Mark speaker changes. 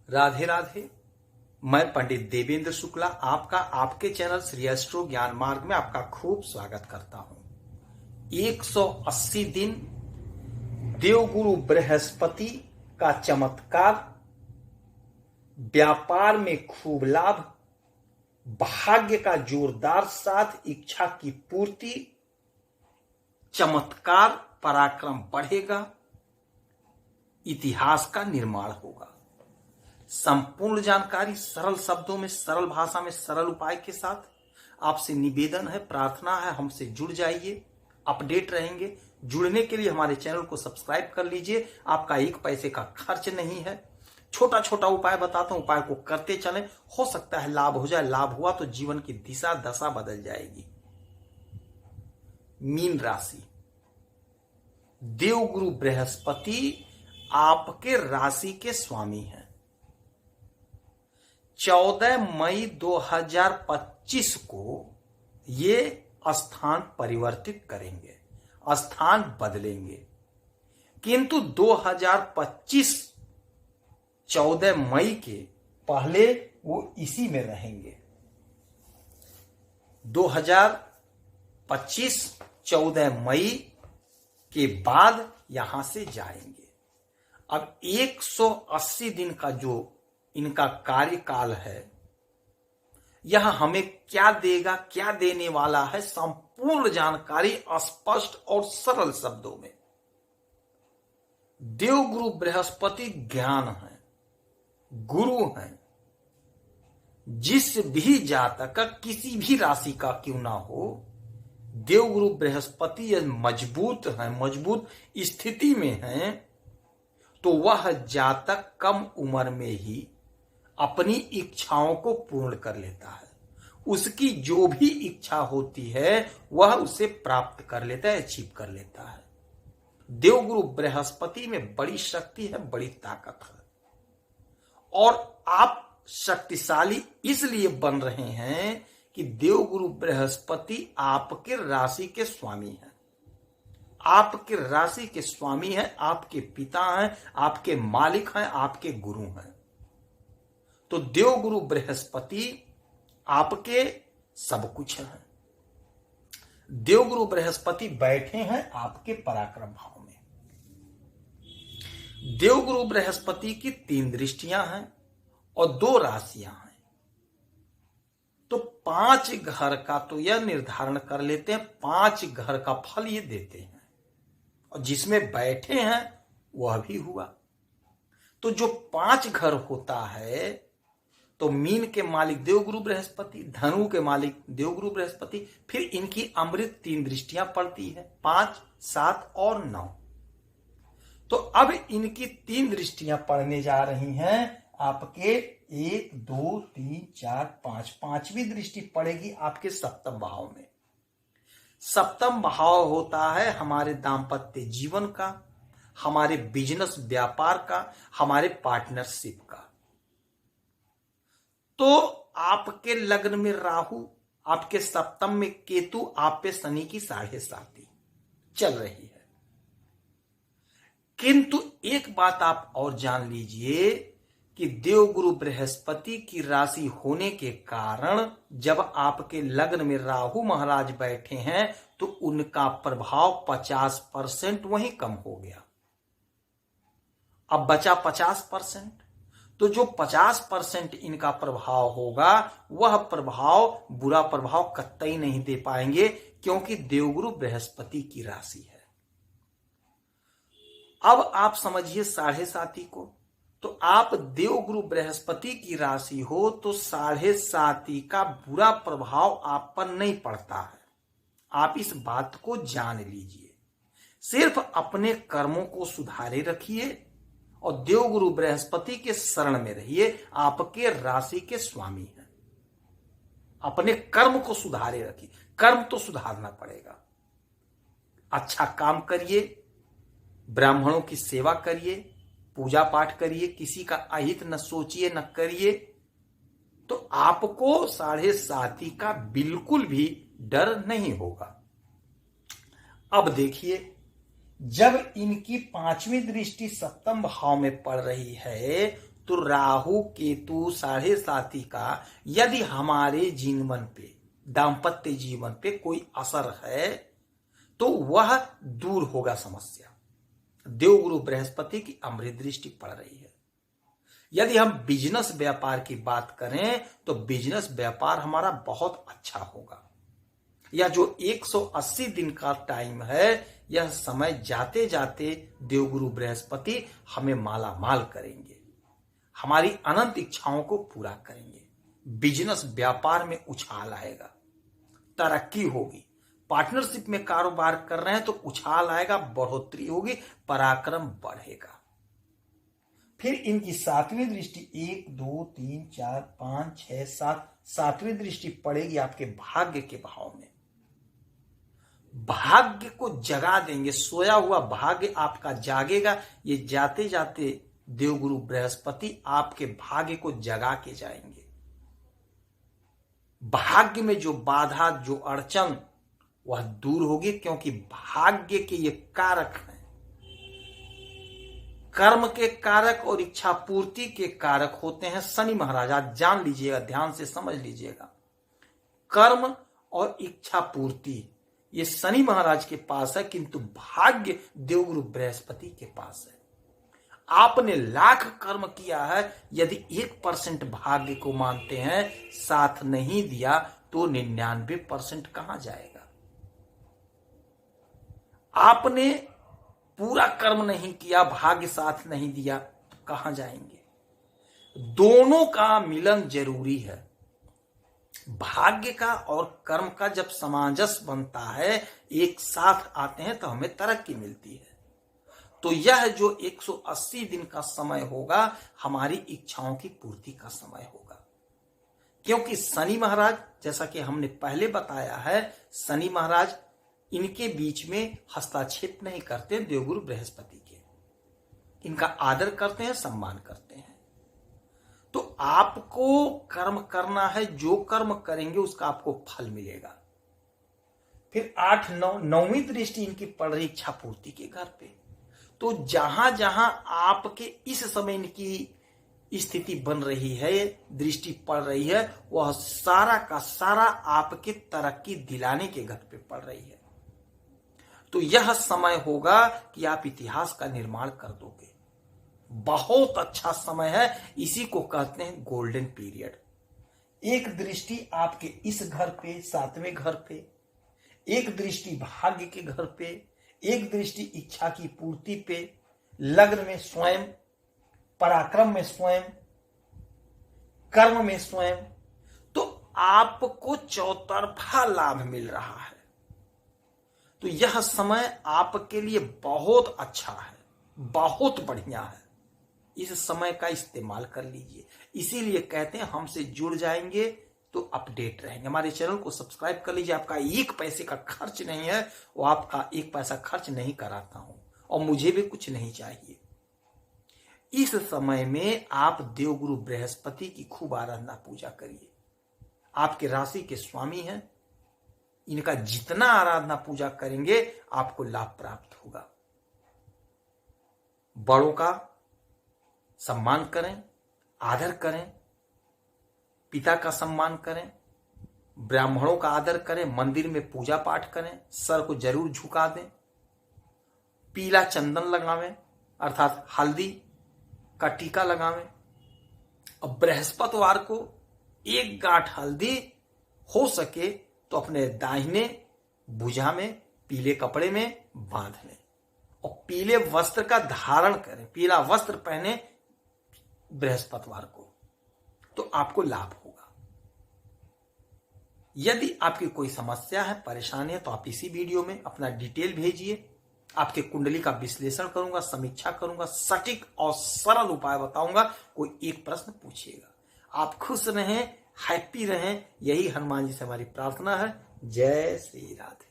Speaker 1: राधे राधे। मैं पंडित देवेंद्र शुक्ला आपका आपके चैनल श्री एस्ट्रो ज्ञान मार्ग में आपका खूब स्वागत करता हूं। 180 दिन देवगुरु बृहस्पति का चमत्कार, व्यापार में खूब लाभ, भाग्य का जोरदार साथ, इच्छा की पूर्ति, चमत्कार, पराक्रम बढ़ेगा, इतिहास का निर्माण होगा। संपूर्ण जानकारी सरल शब्दों में, सरल भाषा में, सरल उपाय के साथ आपसे निवेदन है, प्रार्थना है, हमसे जुड़ जाइए, अपडेट रहेंगे। जुड़ने के लिए हमारे चैनल को सब्सक्राइब कर लीजिए। आपका एक पैसे का खर्च नहीं है। छोटा छोटा उपाय बताता हूं, उपाय को करते चलें, हो सकता है लाभ हो जाए। लाभ हुआ तो जीवन की दिशा दशा बदल जाएगी। मीन राशि, देवगुरु बृहस्पति आपके राशि के स्वामी हैं। 14 मई 2025 को ये स्थान परिवर्तित करेंगे, स्थान बदलेंगे, किंतु 2025 14 मई के पहले वो इसी में रहेंगे। 2025 14 मई के बाद यहां से जाएंगे। अब 180 दिन का जो इनका कार्यकाल है, यह हमें क्या देगा, क्या देने वाला है, संपूर्ण जानकारी स्पष्ट और सरल शब्दों में। देवगुरु बृहस्पति ज्ञान है, गुरु हैं। जिस भी जातक का, किसी भी राशि का क्यों ना हो, देवगुरु बृहस्पति मजबूत है, मजबूत स्थिति में है, तो वह जातक कम उम्र में ही अपनी इच्छाओं को पूर्ण कर लेता है। उसकी जो भी इच्छा होती है वह उसे प्राप्त कर लेता है, अचीव कर लेता है। देवगुरु बृहस्पति में बड़ी शक्ति है, बड़ी ताकत है, और आप शक्तिशाली इसलिए बन रहे हैं कि देवगुरु बृहस्पति आपके राशि के स्वामी हैं, आपके राशि के स्वामी हैं, आपके पिता हैं, आपके मालिक हैं, आपके गुरु हैं। तो देवगुरु बृहस्पति आपके सब कुछ हैं। देवगुरु बृहस्पति बैठे हैं आपके पराक्रम भाव में। देवगुरु बृहस्पति की 3 दृष्टियां हैं और 2 राशियां हैं, तो 5 घर का तो यह निर्धारण कर लेते हैं, 5 घर का फल ये देते हैं, और जिसमें बैठे हैं वह भी हुआ। तो जो 5 घर होता है, तो मीन के मालिक देवगुरु बृहस्पति, धनु के मालिक देवगुरु बृहस्पति, फिर इनकी अमृत 3 दृष्टियां पड़ती है, 5, 7 और 9। तो अब इनकी 3 दृष्टियां पड़ने जा रही हैं आपके 1, 2, 3, 4, 5। 5वीं दृष्टि पड़ेगी आपके सप्तम भाव में। सप्तम भाव होता है हमारे दाम्पत्य जीवन का, हमारे बिजनेस व्यापार का, हमारे पार्टनरशिप का। तो आपके लग्न में राहु, आपके सप्तम में केतु, आप पे शनि की 7.5 चल रही है। किंतु एक बात आप और जान लीजिए कि देवगुरु बृहस्पति की राशि होने के कारण जब आपके लग्न में राहु महाराज बैठे हैं तो उनका प्रभाव 50% वहीं कम हो गया। अब बचा 50%। तो जो 50% इनका प्रभाव होगा, वह प्रभाव, बुरा प्रभाव कतई नहीं दे पाएंगे, क्योंकि देवगुरु बृहस्पति की राशि है। अब आप समझिए 7.5 को, तो आप देवगुरु बृहस्पति की राशि हो तो 7.5 का बुरा प्रभाव आप पर नहीं पड़ता है। आप इस बात को जान लीजिए। सिर्फ अपने कर्मों को सुधारे रखिए और देवगुरु बृहस्पति के शरण में रहिए। आपके राशि के स्वामी हैं। अपने कर्म को सुधारे रखिए। कर्म तो सुधारना पड़ेगा। अच्छा काम करिए, ब्राह्मणों की सेवा करिए, पूजा पाठ करिए, किसी का अहित न सोचिए, न करिए, तो आपको 7.5 का बिल्कुल भी डर नहीं होगा। अब देखिए, जब इनकी 5वीं दृष्टि सप्तम भाव में पड़ रही है तो राहु केतु साढ़े साथी का यदि हमारे जीवन पे, दाम्पत्य जीवन पे कोई असर है तो वह दूर होगा समस्या। देवगुरु बृहस्पति की अमृत दृष्टि पड़ रही है। यदि हम बिजनेस व्यापार की बात करें तो बिजनेस व्यापार हमारा बहुत अच्छा होगा। यह जो 180 दिन का टाइम है, यह समय जाते जाते देवगुरु बृहस्पति हमें माला माल करेंगे, हमारी अनंत इच्छाओं को पूरा करेंगे। बिजनेस व्यापार में उछाल आएगा, तरक्की होगी। पार्टनरशिप में कारोबार कर रहे हैं तो उछाल आएगा, बढ़ोतरी होगी, पराक्रम बढ़ेगा। फिर इनकी सातवीं दृष्टि 1 2 3 4 5 6 7 सातवीं दृष्टि पड़ेगी आपके भाग्य के भाव में। भाग्य को जगा देंगे, सोया हुआ भाग्य आपका जागेगा। ये जाते जाते देवगुरु बृहस्पति आपके भाग्य को जगा के जाएंगे। भाग्य में जो बाधा, जो अड़चन, वह दूर होगी, क्योंकि भाग्य के ये कारक हैं। कर्म के कारक और इच्छा पूर्ति के कारक होते हैं शनि महाराज। आज जान लीजिएगा, ध्यान से समझ लीजिएगा। कर्म और इच्छा पूर्ति ये शनि महाराज के पास है, किंतु भाग्य देवगुरु बृहस्पति के पास है। आपने लाख कर्म किया है, यदि 1% भाग्य को मानते हैं, साथ नहीं दिया तो 99% कहां जाएगा। आपने पूरा कर्म नहीं किया, भाग्य साथ नहीं दिया तो कहां जाएंगे। दोनों का मिलन जरूरी है। भाग्य का और कर्म का जब सामंजस्य बनता है, एक साथ आते हैं, तो हमें तरक्की मिलती है। तो यह जो 180 दिन का समय होगा, हमारी इच्छाओं की पूर्ति का समय होगा। क्योंकि शनि महाराज, जैसा कि हमने पहले बताया है, शनि महाराज इनके बीच में हस्तक्षेप नहीं करते, देवगुरु बृहस्पति के। इनका आदर करते हैं, सम्मान करते हैं। तो आपको कर्म करना है, जो कर्म करेंगे उसका आपको फल मिलेगा। फिर 8 9 9वीं दृष्टि इनकी पड़ रही इच्छा पूर्ति के घर पे। तो जहां जहां आपके इस समय इनकी स्थिति बन रही है, दृष्टि पड़ रही है, वह सारा का सारा आपके तरक्की दिलाने के घर पे पड़ रही है। तो यह समय होगा कि आप इतिहास का निर्माण कर दोगे। बहुत अच्छा समय है, इसी को कहते हैं गोल्डन पीरियड। एक दृष्टि आपके इस घर पे, 7वें घर पे, एक दृष्टि भाग्य के घर पे, एक दृष्टि इच्छा की पूर्ति पे, लग्न में स्वयं, पराक्रम में स्वयं, कर्म में स्वयं। तो आपको चौतरफा लाभ मिल रहा है। तो यह समय आपके लिए बहुत अच्छा है, बहुत बढ़िया है। इस समय का इस्तेमाल कर लीजिए। इसीलिए कहते हैं हमसे जुड़ जाएंगे तो अपडेट रहेंगे। हमारे चैनल को सब्सक्राइब कर लीजिए। आपका 1 पैसे का खर्च नहीं है, वो आपका 1 पैसा खर्च नहीं कराता हूं, और मुझे भी कुछ नहीं चाहिए। इस समय में आप देवगुरु बृहस्पति की खूब आराधना पूजा करिए। आपके राशि के स्वामी हैं, इनका जितना आराधना पूजा करेंगे आपको लाभ प्राप्त होगा। बड़ों का सम्मान करें, आदर करें, पिता का सम्मान करें, ब्राह्मणों का आदर करें, मंदिर में पूजा पाठ करें, सर को जरूर झुका दें, पीला चंदन लगावें अर्थात हल्दी का टीका लगावें, और बृहस्पतिवार को 1 गांठ हल्दी हो सके तो अपने दाहिने भुजा में पीले कपड़े में बांध लें और पीले वस्त्र का धारण करें, पीला वस्त्र पहने बृहस्पतिवार को, तो आपको लाभ होगा। यदि आपकी कोई समस्या है, परेशानी है, तो आप इसी वीडियो में अपना डिटेल भेजिए। आपके कुंडली का विश्लेषण करूंगा, समीक्षा करूंगा, सटीक और सरल उपाय बताऊंगा। कोई एक प्रश्न पूछिएगा। आप खुश रहें, हैप्पी रहें, यही हनुमान जी से हमारी प्रार्थना है। जय श्री राधे।